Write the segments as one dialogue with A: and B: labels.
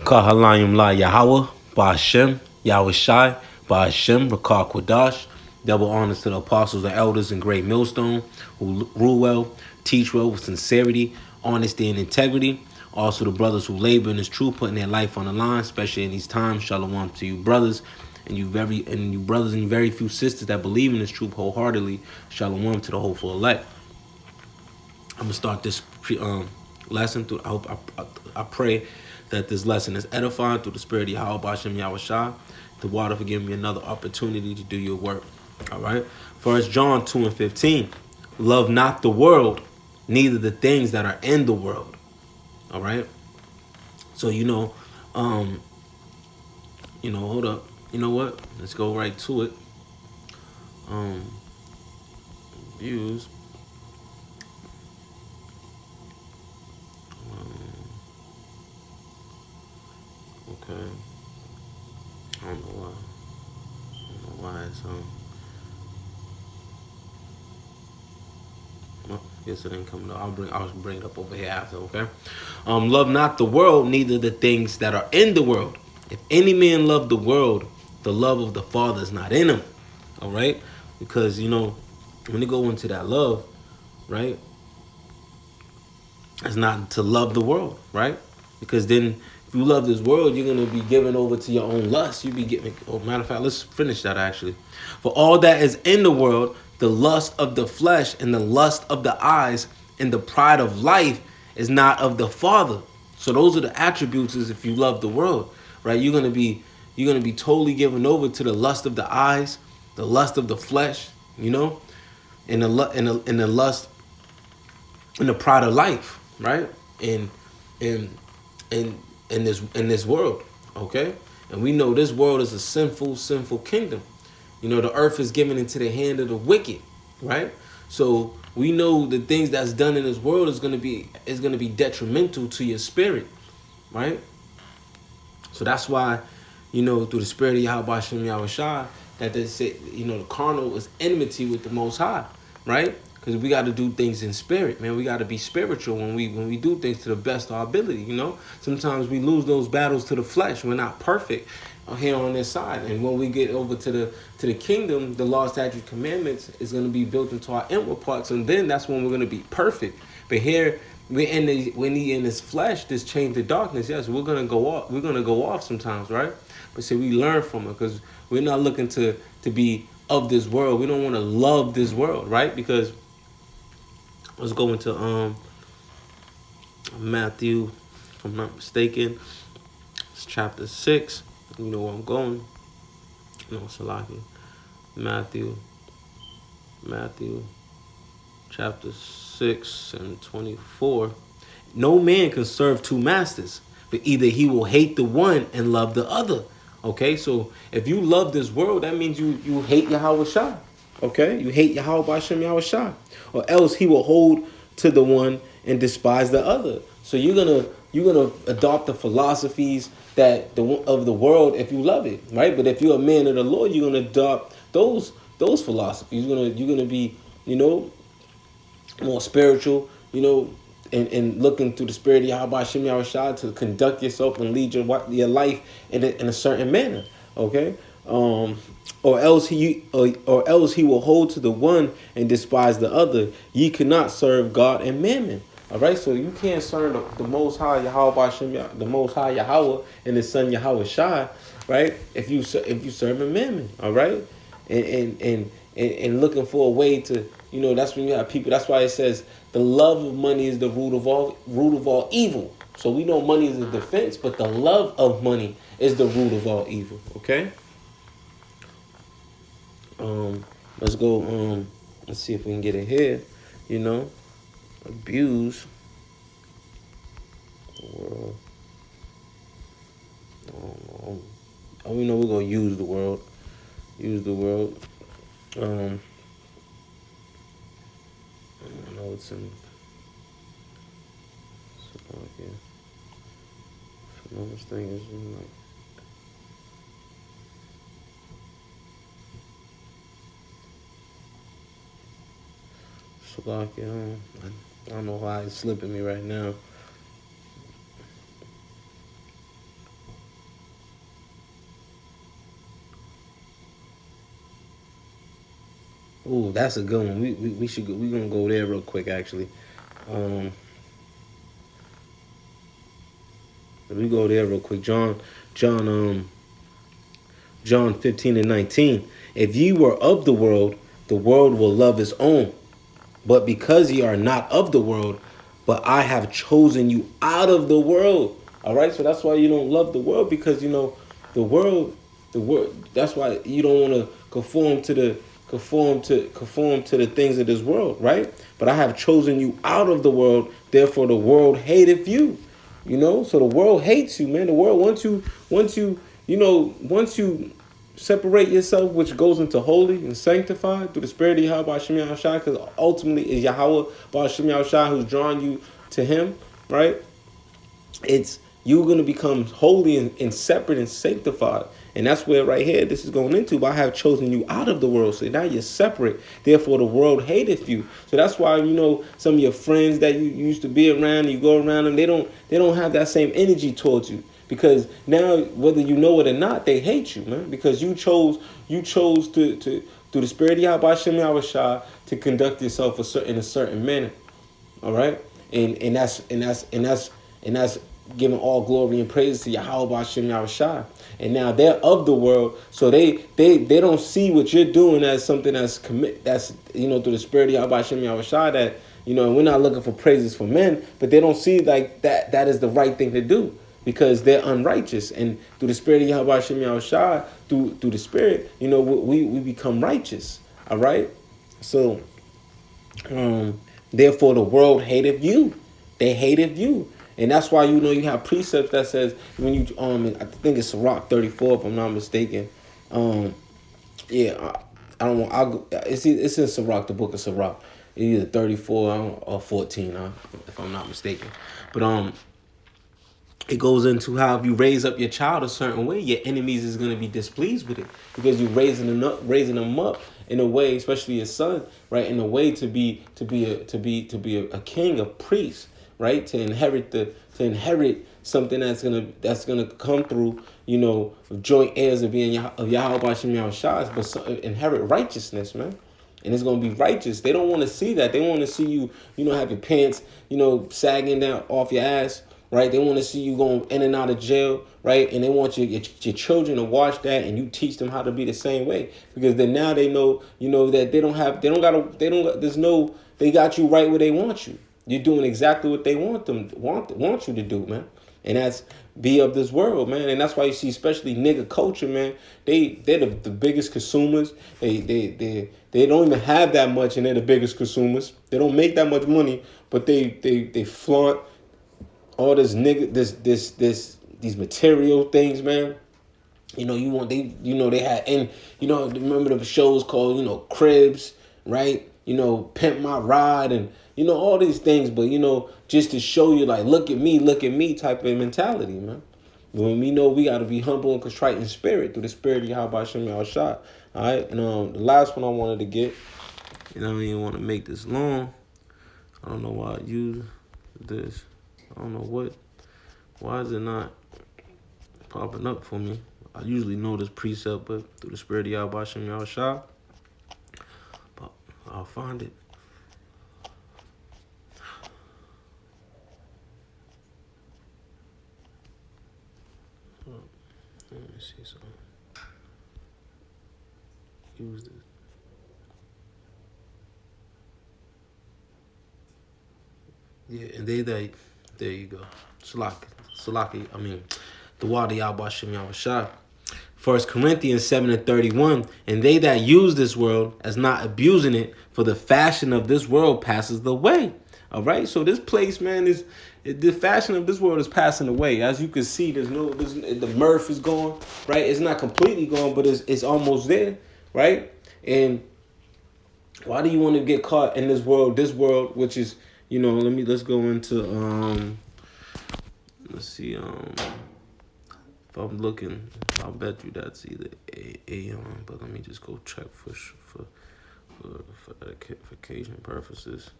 A: Kahalayim La Yahweh, Ba'ashem, Yahweh Shai, Ba'ashem, Rakar Kwadash. Double honors to the apostles and elders in Great Millstone who rule well, teach well with sincerity, honesty, and integrity. Also, the brothers who labor in this truth, putting their life on the line, especially in these times. Shalom to you, brothers, and you brothers and very few sisters that believe in this truth wholeheartedly. Shalom to the hopeful elect. I'm gonna start this lesson. I pray that this lesson is edifying through the spirit of Yahweh Bashem Yahweh Shah. The water for giving me another opportunity to do your work. All right. First John 2:15. Love not the world, neither the things that are in the world. All right. So hold up. You know what? Let's go right to it. Views. Okay. I don't know why. It's Yes, it didn't come. No, I'll bring it up over here after. Okay. Love not the world, neither the things that are in the world. If any man love the world, the love of the Father is not in him. All right. Because when you go into that love, right, it's not to love the world, right? Because then if you love this world, you're gonna be given over to your own lust. You be getting. Oh, matter of fact, let's finish that actually. For all that is in the world, the lust of the flesh and the lust of the eyes and the pride of life is not of the Father. So those are the attributes. Is if you love the world, right? You're gonna be totally given over to the lust of the eyes, the lust of the flesh, and the lust and the pride of life, right? In this world, okay? And we know this world is a sinful kingdom. The earth is given into the hand of the wicked, right? So we know the things that's done in this world is gonna be detrimental to your spirit, right? So that's why, through the spirit of Yahweh Shem Yahweh Shai, that they say, the carnal is enmity with the Most High, right? Because we got to do things in spirit, man. We got to be spiritual when we do things to the best of our ability. Sometimes we lose those battles to the flesh. We're not perfect here on this side, and when we get over to the kingdom, the law, statutes, commandments is going to be built into our inward parts, and then that's when we're going to be perfect. But here when he in his flesh, this chain to darkness, yes, we're gonna go off. We're gonna go off sometimes, right? But see, we learn from it because we're not looking to be of this world. We don't want to love this world, right? Because let's go into Matthew, if I'm not mistaken, it's chapter 6. You know where I'm going. No, Salaki. Matthew, chapter 6 and 24. No man can serve two masters, but either he will hate the one and love the other. Okay, so if you love this world, that means you hate Yahweh Shai. Okay, you hate Yahweh Bashem Yahweh Shai, or else he will hold to the one and despise the other. So you're gonna adopt the philosophies of the world if you love it, right? But if you're a man of the Lord, you're gonna adopt those philosophies. You're gonna be more spiritual, and looking through the spirit of Yahweh Shem Yahweh Shai to conduct yourself and lead your life in a certain manner, okay? Or else he will hold to the one and despise the other. Ye cannot serve God and mammon. All right, so you can't serve the Most High Yahweh Shem, the Most High Yahweh and His Son Yahweh Shai, right? If you serve a mammon, all right, and looking for a way to, that's when you have people. That's why it says the love of money is the root of all evil. So we know money is a defense, but the love of money is the root of all evil. Okay. Let's go. Let's see if we can get it here. Abuse the world. Oh, we know we're gonna use the world. Use the world. I know it's in. Okay. Another thing is in like. Slovakia. I don't know why it's slipping me right now. Ooh, that's a good one. We should go, we gonna go there real quick actually. Um, we go there real quick. John John 15:19. If ye were of the world will love his own. But because ye are not of the world, but I have chosen you out of the world. All right, so that's why you don't love the world, because you know the world, That's why you don't want to conform to the things of this world, right? But I have chosen you out of the world. Therefore, the world hateth you. You know, so the world hates you, man. The world once you separate yourself, which goes into holy and sanctified through the spirit of Yahweh Hashem Yahushua, because ultimately is Yahweh Hashem Yahushua who's drawing you to him, right? It's you're gonna become holy and separate and sanctified. And that's where right here this is going into. But I have chosen you out of the world. So now you're separate. Therefore the world hateth you. So that's why some of your friends that you used to be around, you go around them, they don't have that same energy towards you. Because now, whether you know it or not, they hate you, man. Because you chose to through the spirit of Yahweh Shem Yahushua to conduct yourself in a certain manner. All right, and that's giving all glory and praise to Yahweh Hashem Yahushua. And now they're of the world, so they don't see what you're doing as something that's through the spirit of Yahweh Hashem Yahushua, that and we're not looking for praises for men, but they don't see like that is the right thing to do, because they're unrighteous. And through the spirit of Yahweh Hashem Yahushua, through the spirit, we become righteous. All right, so therefore the world hated you. They hated you. And that's why you have precepts that says when you I think it's Sirach 34 if I'm not mistaken. Yeah, I don't want. It's in Sirach, the book of Sirach, either 34 or 14, if I'm not mistaken. But it goes into how if you raise up your child a certain way, your enemies is going to be displeased with it, because you're raising them up in a way, especially your son, right, in a way to be a king, a priest, right, to inherit something that's gonna come through, joint heirs of being of Yahweh Hashem Yahushua, but inherit righteousness, man. And it's gonna be righteous. They don't want to see that. They want to see you, have your pants, sagging down off your ass, right? They want to see you going in and out of jail, right? And they want your children to watch that, and you teach them how to be the same way, because then now they know, that they got you right where they want you. You're doing exactly what they want you to do, man. And that's be of this world, man. And that's why you see, especially nigga culture, man. They're the biggest consumers. They don't even have that much, and they're the biggest consumers. They don't make that much money, but they flaunt all this these material things, man. They had, and remember the shows called Cribs, right? Pimp My Ride, and all these things, but just to show you, like, look at me type of mentality, man. When we know we got to be humble and contrite in spirit through the spirit of Yahweh Hashem Yahushua. All right, and the last one I wanted to get, I don't even want to make this long. I don't know why I use this. I don't know why is it not popping up for me? I usually know this precept, but through the spirit of Yahweh Hashem Yahushua, but I'll find it. Let me see something. Use this. Yeah, and there you go. Salaki, the water Yahweh Hashem Yahushua. 1 Corinthians 7:31, and they that use this world as not abusing it, for the fashion of this world passes away. All right, so this place, man, the fashion of this world is passing away. As you can see, the mirth is gone, right? It's not completely gone, but it's almost there, right? And why do you want to get caught in this world? This world, which is, let's go into let's see, if I'm looking, I'll bet you that's either Aeon, but let me just go check for edification purposes.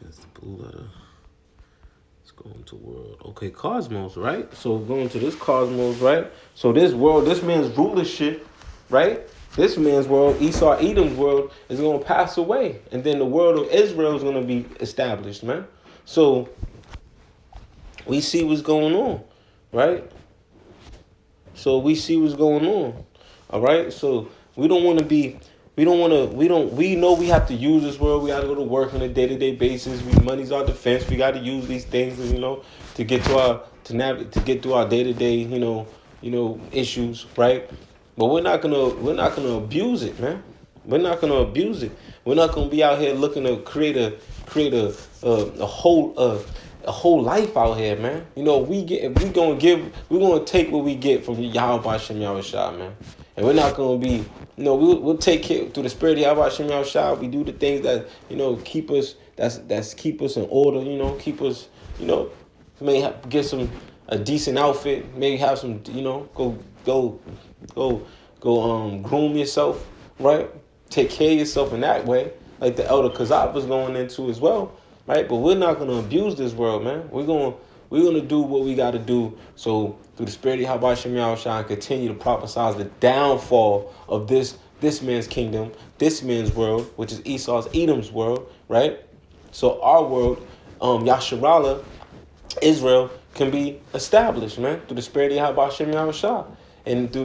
A: That's the blue letter. Let's Going to world. Okay, cosmos, right? So going to this cosmos, right? So this world, this man's rulership, right? This man's world, Esau Edom's world, is gonna pass away. And then the world of Israel is gonna be established, man. So we see what's going on, right? So we see what's going on. All right. So we don't want to be. We don't want to. We know we have to use this world. We got to go to work on a day-to-day basis. Money's our defense. We got to use these things, to get to our to get through our day-to-day, issues, right? But we're not gonna abuse it, man. We're not gonna abuse it. We're not gonna be out here looking to create a whole life out here, man. We're gonna take what we get from Yahweh Shem Yahushua, man. And we're not gonna be, we'll take care through the spirit of Yahweh Shem Yahushua. We do the things that, keep us, that's keep us in order, keep us, may have, get a decent outfit, maybe have some, go groom yourself, right? Take care of yourself in that way, like the elder Kazab was going into as well. Right, but we're not gonna abuse this world, man. We're gonna do what we gotta do. So through the spirit of Yahweh Shem Yahushua, continue to prophesy the downfall of this man's kingdom, this man's world, which is Esau's Edom's world, right? So our world, Yasharallah, Israel, can be established, man, through the spirit of Yahweh Shem Yahushua. And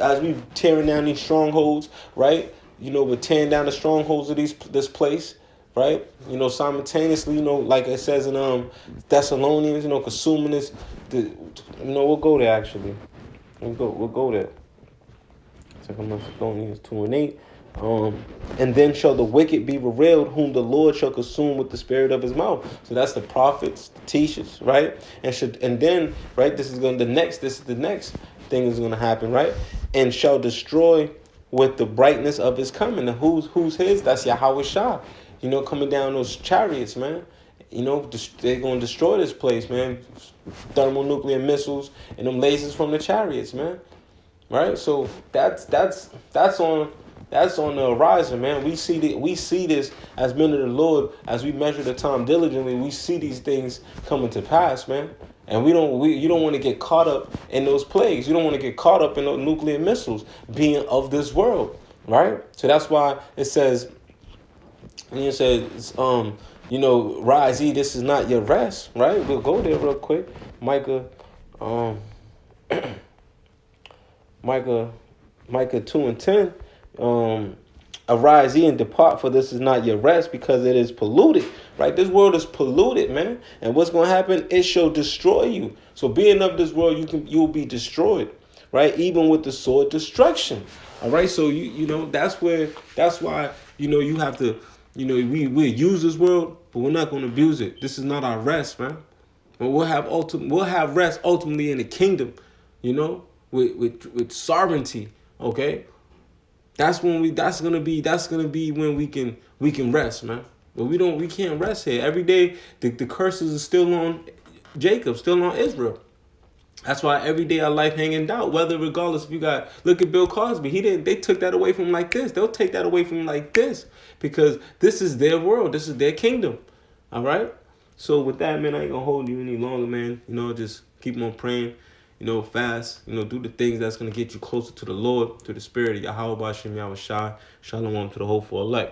A: as we tearing down these strongholds, right? We're tearing down the strongholds of this place. Right, simultaneously, like it says in Thessalonians, consuming this. We'll go there actually. We'll go there. Thessalonians 2:8. And then shall the wicked be revealed, whom the Lord shall consume with the spirit of his mouth. So that's the prophets, the teachers, right? And then this is the next thing is gonna happen, right? And shall destroy with the brightness of his coming. And who's his? That's Yahweh Shah. Coming down those chariots, man. They're going to destroy this place, man. Thermonuclear missiles and them lasers from the chariots, man. Right? So that's on the horizon, man. We see this as men of the Lord, as we measure the time diligently. We see these things coming to pass, man. And you don't want to get caught up in those plagues. You don't want to get caught up in those nuclear missiles being of this world, right? So that's why it says. And you said, rise ye, this is not your rest, right? We'll go there real quick. Micah 2:10. Arise ye and depart, for this is not your rest, because it is polluted, right? This world is polluted, man. And what's going to happen? It shall destroy you. So being of this world, you'll be destroyed, right? Even with the sword destruction. All right. So that's why, you have to, we use this world, but we're not going to abuse it. This is not our rest, man. But we'll have rest ultimately in the kingdom, with sovereignty. Okay, that's gonna be when we can rest, man. But we can't rest here. Every day the curses are still on Jacob, still on Israel. That's why every day our life hanging doubt, whether regardless if you look at Bill Cosby, they took that away from him like this. They'll take that away from him like this, because this is their world. This is their kingdom. All right. So with that, man, I ain't gonna hold you any longer, man. Just keep on praying, fast, do the things that's gonna get you closer to the Lord, to the spirit of Yahweh Shem Yahushua. Shalom to the hopeful elect.